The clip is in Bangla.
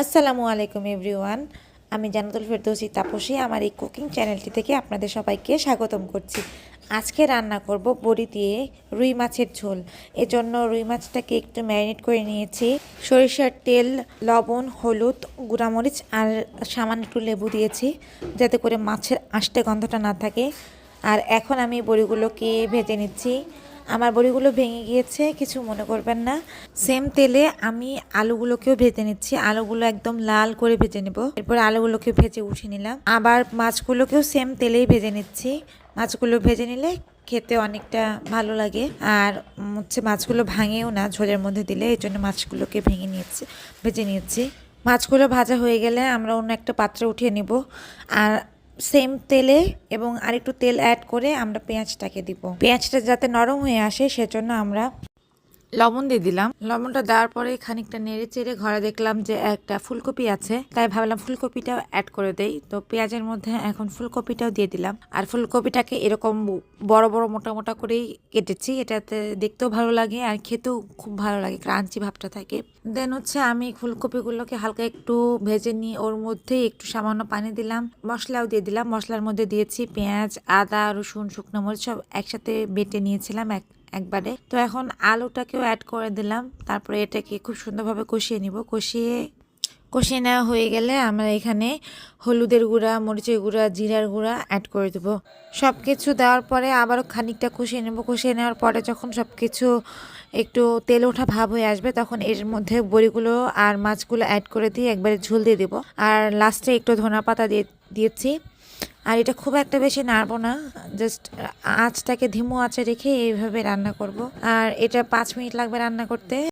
আসসালামু আলাইকুম এভরিওয়ান। আমি জান্নাতুল ফেরদৌসী তাপসী। আমার এই কুকিং চ্যানেলটি থেকে আপনাদের সবাইকে স্বাগতম করছি। আজকে রান্না করব বড়ি দিয়ে রুই মাছের ঝোল। এজন্য রুই মাছটাকে একটু ম্যারিনেট করে নিয়েছি। সরিষার তেল, লবণ, হলুদ, গুঁড়ামরিচ আর সামান্য একটু লেবু দিয়েছি, যাতে করে মাছের আষ্টে গন্ধটা না থাকে। আর এখন আমি বড়িগুলোকে ভেজে নিচ্ছি। আমার বড়িগুলো ভেঙে গিয়েছে, কিছু মনে করবেন না। সেম তেলে আমি আলুগুলোকেও ভেজে নিচ্ছি। আলুগুলো একদম লাল করে ভেজে নেব। এরপর আলুগুলোকে ভেজে উঠিয়ে নিলাম। আবার মাছগুলোকেও সেম তেলেই ভেজে নিচ্ছি। মাছগুলো ভেজে নিলে খেতে অনেকটা ভালো লাগে। আর মাছগুলো ভাঙেও না ঝোলের মধ্যে দিলে, এই জন্য মাছগুলোকে ভেজে নিয়েছি। মাছগুলো ভাজা হয়ে গেলে আমরা অন্য একটা পাত্রে উঠিয়ে নিব। আর সেম তেলে এবং আরেকটু তেল অ্যাড করে আমরা পেঁয়াজটাকে দিব। পেঁয়াজটা যাতে নরম হয়ে আসে সেজন্য আমরা লবণ দিয়ে দিলাম। লবণটা দেওয়ার পরে খানিকটা নেড়ে চেড়ে ঘরে দেখলাম যে একটা ফুলকপি আছে, তাই ভাবলাম ফুলকপিটাও অ্যাড করে দেই। তো পেঁয়াজের মধ্যে এখন ফুলকপিটাও দিয়ে দিলাম। আর ফুলকপিটাকে এরকম বড় বড় মোটা মোটা করেই কেটেছি। এটাতে দেখতেও ভালো লাগে আর খেতেও খুব ভালো লাগে, ক্রাঞ্চি ভাবটা থাকে। দেন আমি ফুলকপিগুলোকে হালকা একটু ভেজে নিয়ে ওর মধ্যে একটু সামান্য পানি দিলাম, মশলাও দিয়ে দিলাম। মশলার মধ্যে দিয়েছি পেঁয়াজ, আদা, রসুন, শুকনো মরিচ সব একসাথে বেটে নিয়েছিলাম একবারে। তো এখন আলুটাকেও অ্যাড করে দিলাম। তারপরে এটাকে খুব সুন্দরভাবে কষিয়ে নিব। কষিয়ে নেওয়া হয়ে গেলে আমরা এখানে হলুদের গুঁড়া, মরিচের গুঁড়া, জিরার গুঁড়া অ্যাড করে দেবো। সব কিছু দেওয়ার পরে আবারও খানিকটা কষিয়ে নেব। কষিয়ে নেওয়ার পরে যখন সব কিছু একটু তেল ওঠা ভাব হয়ে আসবে, তখন এর মধ্যে বড়িগুলো আর মাছগুলো অ্যাড করে দিয়ে একবারে ঝোল দিয়ে দেবো। আর লাস্টে একটু ধনিয়া পাতা দিয়েছি। আর এটা খুব একটা বেশি নাড়বো না, জাস্ট আঁচটাকে ধিমো আঁচে রেখে এইভাবে রান্না করব। আর এটা 5 মিনিট লাগবে রান্না করতে।